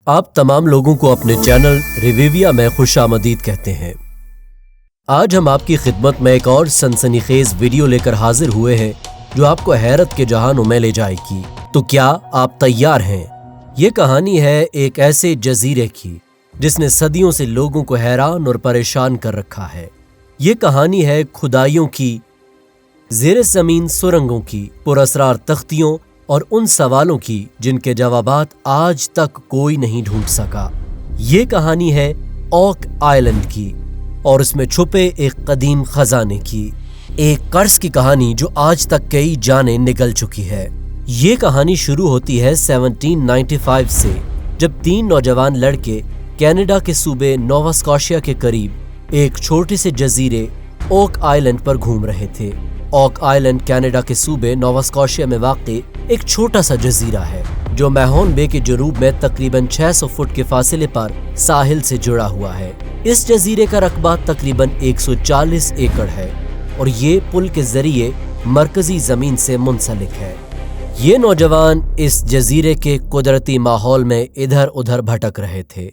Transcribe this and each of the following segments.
آپ تمام لوگوں کو اپنے چینل ریویویا میں خوش آمدید کہتے ہیں۔ آج ہم آپ کی خدمت میں ایک اور سنسنی خیز ویڈیو لے کر حاضر ہوئے ہیں جو آپ کو حیرت کے جہانوں میں لے جائے گی۔ تو کیا آپ تیار ہیں؟ یہ کہانی ہے ایک ایسے جزیرے کی جس نے صدیوں سے لوگوں کو حیران اور پریشان کر رکھا ہے۔ یہ کہانی ہے کھدائیوں کی، زیر زمین سرنگوں کی، پراسرار تختیوں اور ان سوالوں کی جن کے جوابات آج تک کوئی نہیں ڈھونڈ سکا۔ یہ کہانی ہے اوک آئلینڈ کی اور اس میں چھپے ایک قدیم خزانے کی، ایک قرض کی کہانی جو آج تک کئی جانیں نگل چکی ہے۔ یہ کہانی شروع ہوتی ہے 1795 سے، جب 3 نوجوان لڑکے کینیڈا کے صوبے نووا اسکاٹیا کے قریب ایک چھوٹے سے جزیرے اوک آئلینڈ پر گھوم رہے تھے۔ اوک آئلینڈ کینیڈا کے صوبے نووا اسکاٹیا میں واقع ایک چھوٹا سا جزیرہ ہے جو میہون بے کے جنوب میں تقریباً 600 فٹ کے فاصلے پر ساحل سے جڑا ہوا ہے۔ اس جزیرے کا رقبہ تقریباً 140 ایکڑ ہے اور یہ پل کے ذریعے مرکزی زمین سے منسلک ہے۔ یہ نوجوان اس جزیرے کے قدرتی ماحول میں ادھر ادھر بھٹک رہے تھے۔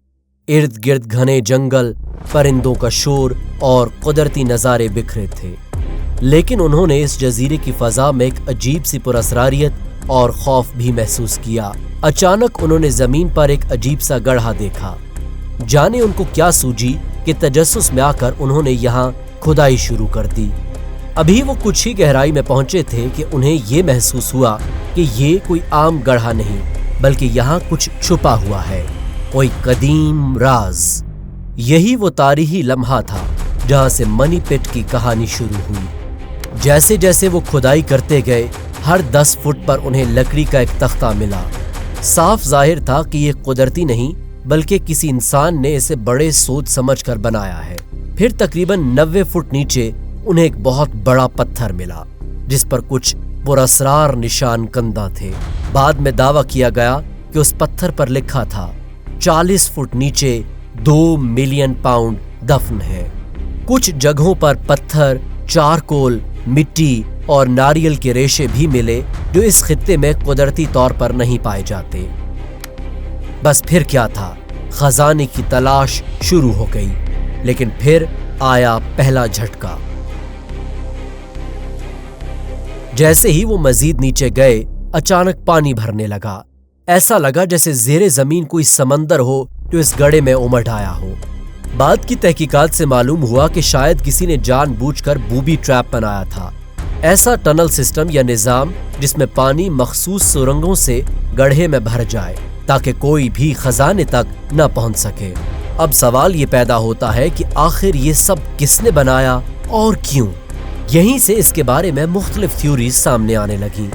ارد گرد گھنے جنگل، پرندوں کا شور اور قدرتی نظارے بکھرے تھے، لیکن انہوں نے اس جزیرے کی فضا میں ایک عجیب سی پراسراریت اور خوف بھی محسوس کیا۔ اچانک انہوں نے زمین پر ایک عجیب سا گڑھا دیکھا۔ جانے ان کو کیا سوجی کہ تجسس میں آ کر انہوں نے یہاں کھدائی شروع کر دی۔ ابھی وہ کچھ ہی گہرائی میں پہنچے تھے کہ انہیں یہ محسوس ہوا کہ یہ کوئی عام گڑھا نہیں بلکہ یہاں کچھ چھپا ہوا ہے، کوئی قدیم راز۔ یہی وہ تاریخی لمحہ تھا جہاں سے منی پٹ کی کہانی شروع ہوئی۔ جیسے جیسے وہ کھدائی کرتے گئے، ہر 10 فٹ پر انہیں لکڑی کا ایک تختہ ملا۔ صاف ظاہر تھا کہ یہ قدرتی نہیں بلکہ کسی انسان نے اسے بڑے سوچ سمجھ کر بنایا ہے۔ پھر تقریباً 90 فٹ نیچے انہیں ایک بہت بڑا پتھر ملا جس پر کچھ پراسرار نشان کندہ تھے۔ بعد میں دعویٰ کیا گیا کہ اس پتھر پر لکھا تھا 40 فٹ نیچے 2 ملین پاؤنڈ دفن ہے۔ کچھ جگہوں پر پتھر، چارکول، مٹی اور ناریل کے ریشے بھی ملے جو اس خطے میں قدرتی طور پر نہیں پائے جاتے۔ بس پھر کیا تھا، خزانے کی تلاش شروع ہو گئی، لیکن پھر آیا پہلا جھٹکا۔ جیسے ہی وہ مزید نیچے گئے، اچانک پانی بھرنے لگا۔ ایسا لگا جیسے زیر زمین کوئی سمندر ہو جو اس گڑھے میں امڈ آیا ہو۔ بعد کی تحقیقات سے معلوم ہوا کہ شاید کسی نے جان بوجھ کر بوبی ٹریپ بنایا تھا، ایسا ٹنل سسٹم یا نظام جس میں پانی مخصوص سرنگوں سے گڑھے میں بھر جائے تاکہ کوئی بھی خزانے تک نہ پہنچ سکے۔ اب سوال یہ پیدا ہوتا ہے کہ آخر یہ سب کس نے بنایا اور کیوں؟ یہیں سے اس کے بارے میں مختلف تھیوریز سامنے آنے لگیں۔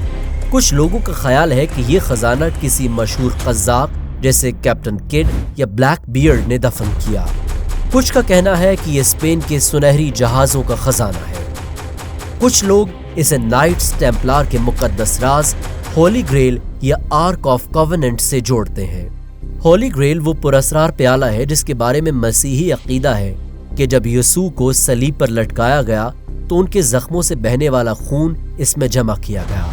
کچھ لوگوں کا خیال ہے کہ یہ خزانہ کسی مشہور قزاق جیسے کیپٹن کڈ یا بلیک بیئرڈ نے دفن کیا۔ کچھ کا کہنا ہے کہ یہ اسپین کے سنہری جہازوں کا خزانہ ہے۔ کچھ لوگ اسے نائٹس ٹیمپلار کے مقدس راز ہولی گریل یا آرک آف کووننٹ سے جوڑتے ہیں۔ ہولی گریل وہ پراسرار پیالہ ہے جس کے بارے میں مسیحی عقیدہ ہے کہ جب یسوع کو صلیب پر لٹکایا گیا تو ان کے زخموں سے بہنے والا خون اس میں جمع کیا گیا۔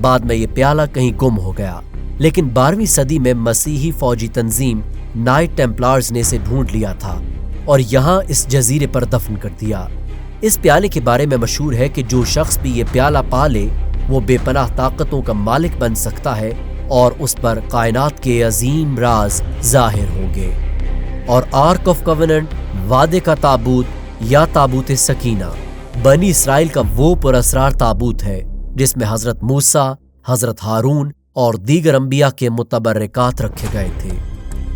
بعد میں یہ پیالہ کہیں گم ہو گیا، لیکن 12ویں صدی میں مسیحی فوجی تنظیم نائٹ ٹیمپلارز نے اسے ڈھونڈ لیا تھا اور یہاں اس جزیرے پر دفن کر دیا۔ اس پیالے کے بارے میں مشہور ہے کہ جو شخص بھی یہ پیالہ پا لے وہ بے پناہ طاقتوں کا مالک بن سکتا ہے اور اس پر کائنات کے عظیم راز ظاہر ہوں گے۔ اور آرک آف کووننٹ، وعدے کا تابوت یا تابوت سکینہ، بنی اسرائیل کا وہ پراسرار تابوت ہے جس میں حضرت موسیٰ، حضرت ہارون اور دیگر انبیاء کے متبرکات رکھے گئے تھے۔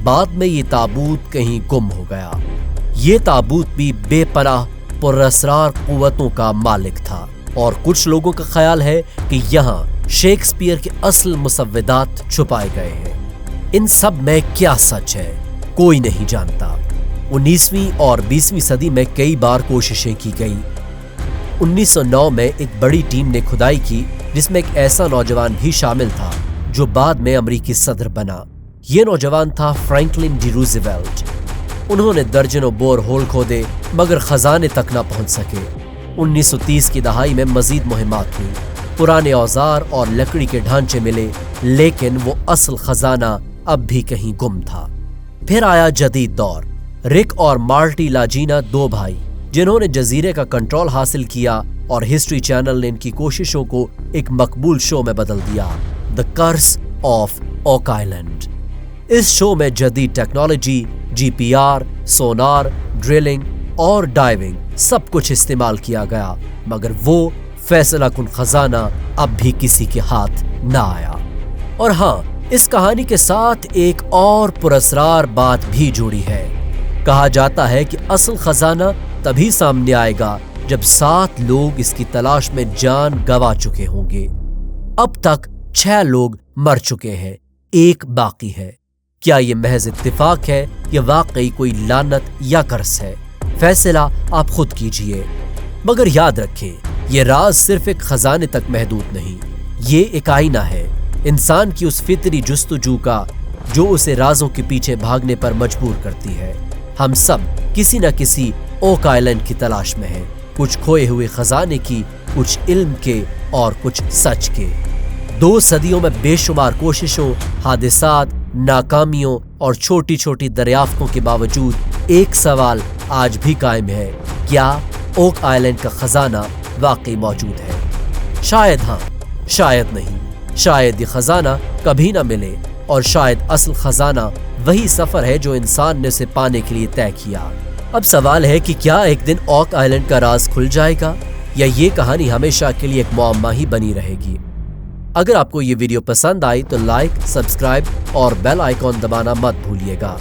بعد میں یہ تابوت کہیں گم ہو گیا۔ یہ تابوت بھی بے پناہ پراسرار قوتوں کا مالک تھا اور کچھ لوگوں کا خیال ہے کہ یہاں شیکسپیئر کے اصل مسودات چھپائے گئے ہیں۔ ان سب میں کیا سچ ہے کوئی نہیں جانتا۔ 19ویں اور 20ویں صدی میں کئی بار کوششیں کی گئی۔ 1909 میں ایک بڑی ٹیم نے کھدائی کی جس میں ایک ایسا نوجوان بھی شامل تھا جو بعد میں امریکی صدر بنا۔ یہ نوجوان تھا فرینکلن ڈی روزویلٹ۔ انہوں نے درجنوں بور ہول کھودے مگر خزانے تک نہ پہنچ سکے۔ 1930 کی دہائی میں مزید مہمات ہوئی، پرانے اوزار اور لکڑی کے ڈھانچے ملے، لیکن وہ اصل خزانہ اب بھی کہیں گم تھا۔ پھر آیا جدید دور۔ رک اور مارٹی لاجینا دو بھائی جنہوں نے جزیرے کا کنٹرول حاصل کیا اور ہسٹری چینل نے ان کی کوششوں کو ایک مقبول شو میں بدل دیا، دی کرس آف اوک آئلینڈ۔ اس شو میں جدید ٹیکنالوجی، GPS، سونار، ڈرلنگ اور ڈائیونگ سب کچھ استعمال کیا گیا، مگر وہ فیصلہ کن خزانہ اب بھی کسی کے ہاتھ نہ آیا۔ اور ہاں، اس کہانی کے ساتھ ایک اور پراسرار بات بھی جڑی ہے۔ کہا جاتا ہے کہ اصل خزانہ تبھی سامنے آئے گا جب 7 لوگ اس کی تلاش میں جان گنوا چکے ہوں گے۔ اب تک 6 لوگ مر چکے ہیں، 1 باقی ہے۔ کیا یہ محض اتفاق ہے یا واقعی کوئی لعنت یا کرس ہے؟ فیصلہ آپ خود کیجئے۔ مگر یاد رکھیں، یہ راز صرف ایک خزانے تک محدود نہیں، یہ ایک آئینہ ہے انسان کی اس فطری جستجو کا جو اسے رازوں کے پیچھے بھاگنے پر مجبور کرتی ہے۔ ہم سب کسی نہ کسی اوک آئلینڈ کی تلاش میں ہیں، کچھ کھوئے ہوئے خزانے کی، کچھ علم کے اور کچھ سچ کے۔ 2 صدیوں میں بے شمار کوششوں، حادثات، ناکامیوں اور چھوٹی چھوٹی دریافتوں کے باوجود ایک سوال آج بھی قائم ہے، کیا اوک آئلینڈ کا خزانہ واقعی موجود ہے؟ شاید ہاں، شاید نہیں، شاید یہ خزانہ کبھی نہ ملے، اور شاید اصل خزانہ وہی سفر ہے جو انسان نے اسے پانے کے لیے طے کیا۔ اب سوال ہے کہ کیا ایک دن اوک آئلینڈ کا راز کھل جائے گا یا یہ کہانی ہمیشہ کے لیے ایک معمہ ہی بنی رہے گی؟ اگر آپ کو یہ ویڈیو پسند آئی تو لائک، سبسکرائب اور بیل آئیکن دبانا مت بھولیے گا۔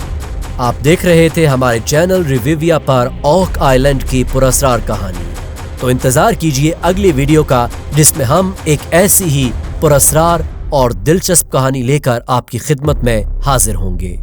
آپ دیکھ رہے تھے ہمارے چینل ریویویا پر اوک آئلینڈ کی پراسرار کہانی۔ تو انتظار کیجئے اگلی ویڈیو کا، جس میں ہم ایک ایسی ہی پراسرار اور دلچسپ کہانی لے کر آپ کی خدمت میں حاضر ہوں گے۔